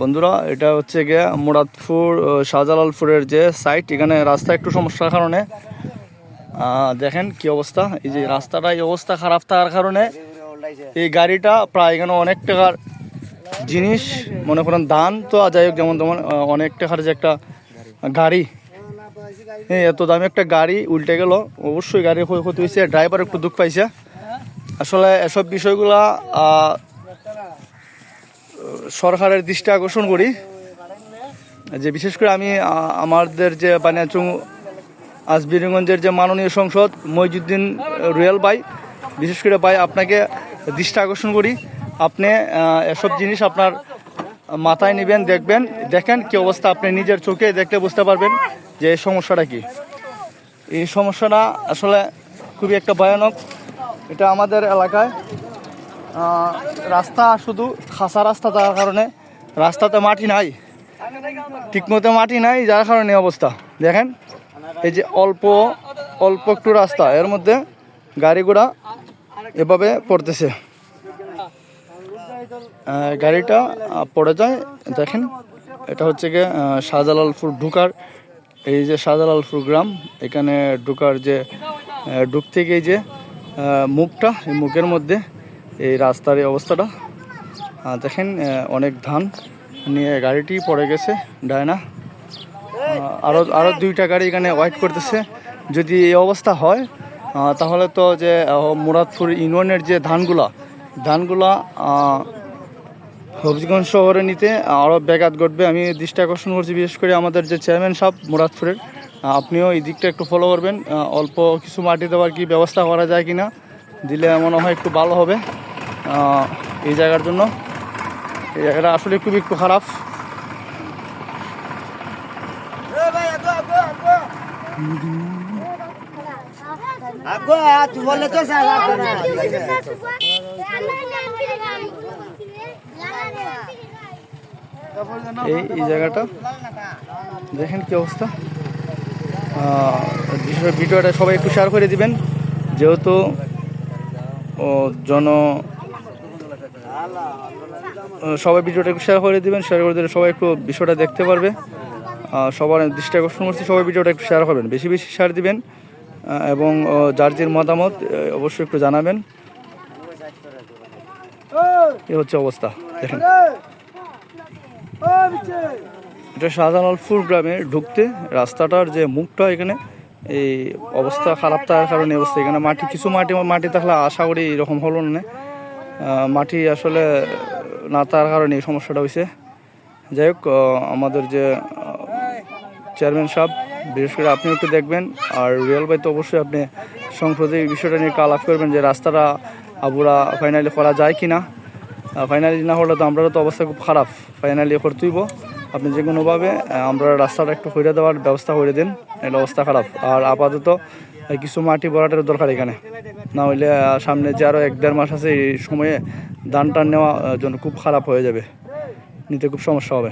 বন্ধুরা, এটা হচ্ছে গিয়ে মুরাদপুর শাহজালালপুরের যে সাইট, এখানে রাস্তা একটু সমস্যার কারণে দেখেন কি অবস্থা। এই যে রাস্তাটা এই অবস্থা খারাপ থাকার কারণে এই গাড়িটা প্রায় এখানে অনেক টাকার জিনিস, মনে করেন ধান তো যাই হোক যেমন তেমন অনেক টাকার যে একটা গাড়ি, এত দামি একটা গাড়ি উল্টে গেল, অবশ্যই গাড়ির ক্ষয়ক্ষতি হয়েছে, ড্রাইভার একটু দুঃখ পাইছে। আসলে এসব বিষয়গুলা সরকারের দৃষ্টি আকর্ষণ করি, যে বিশেষ করে আমি আমাদের যে বানিয়াচং আজমিরগঞ্জের যে মাননীয় সংসদ মহিউদ্দিন রুয়েল ভাই, বিশেষ করে ভাই আপনাকে দৃষ্টি আকর্ষণ করি, আপনি এসব জিনিস আপনার মাথায় নেবেন, দেখেন কি অবস্থা, আপনি নিজের চোখে দেখলে বুঝতে পারবেন যে এই সমস্যাটা কি। এই সমস্যাটা আসলে খুবই একটা ভয়ানক। এটা আমাদের এলাকায় রাস্তা শুধু খাসা রাস্তা থাকার কারণে রাস্তাতে মাটি নাই, ঠিকমতো মাটি নাই, যার কারণে অবস্থা দেখেন। এই যে অল্প একটু রাস্তা, এর মধ্যে গাড়ি ঘোড়া এভাবে পড়তেছে, গাড়িটা পড়ে যায়। দেখেন এটা হচ্ছে গিয়ে শাহজালালপুর ঢুকার, এই যে শাহজালালপুর গ্রাম, এখানে ঢুকার যে ঢুকতে গিয়ে যে মুখটা, এই মুখের মধ্যে এই রাস্তার এই অবস্থাটা দেখেন। অনেক ধান নিয়ে গাড়িটি পড়ে গেছে ডায়না, আরও দুইটা গাড়ি এখানে ওয়েট করতেছে। যদি এই অবস্থা হয় তাহলে তো যে মুরাদপুর ইউনিয়নের যে ধানগুলা হবিগঞ্জ শহরে নিতে আরও ব্যাঘাত ঘটবে। আমি দৃষ্টি আকর্ষণ করছি বিশেষ করে আমাদের যে চেয়ারম্যান সাহেব মুরাদপুরের, আপনিও এই দিকটা একটু ফলো করবেন। অল্প কিছু মাটি দেওয়ার কি ব্যবস্থা করা যায় কিনা, দিলে মনে হয় একটু ভালো হবে এই জায়গার জন্য। এই জায়গাটা আসলে খুবই একটু খারাপ। এই জায়গাটা দেখেন কি অবস্থা। ভিডিওটা সবাই একটু শেয়ার করে দিবেন, যেহেতু সবাই ভিডিওটা একটু শেয়ার করে দিবেন, শেয়ার করে দিলে সবাই একটু বিষয়টা দেখতে পারবে। সবার দৃষ্টি আকর্ষণ করছি, সবাই ভিডিওটা একটু শেয়ার করবেন, বেশি বেশি শেয়ার দিবেন, এবং যার যার মতামত অবশ্যই একটু জানাবেন। এই হচ্ছে অবস্থা দেখেন। এটা শাহজালালপুর গ্রামে ঢুকতে রাস্তাটার যে মুখটা, এখানে এই অবস্থা খারাপ থাকার কারণে অবস্থা, এখানে কিছু মাটি থাকলে আশা করি এরকম হলো না, মাটি আসলে না থাকার কারণে এই সমস্যাটা হয়েছে। যাই হোক, আমাদের যে চেয়ারম্যান সাহেব, বিশেষ করে আপনি একটু দেখবেন, আর রুয়েল ভাই তো অবশ্যই আপনি সংসদে এই বিষয়টা নিয়ে একটু আলাপ করবেন যে রাস্তাটা আবুরা ফাইনালি করা যায় কি না। ফাইনালি না হলে তো আমরা তো অবস্থা খুব খারাপ, ফাইনালি করতেইব। আপনি যে কোনোভাবে আমরা রাস্তাটা একটু করে দেওয়ার ব্যবস্থা করে দিন, এটা অবস্থা খারাপ। আর আপাতত কিছু মাটি ভরাটের দরকার এখানে, না হইলে সামনে যে আরও 1-1.5 মাস আছে, এই সময়ে ধান টান নেওয়া জন্য খুব খারাপ হয়ে যাবে, নিতে খুব সমস্যা হবে।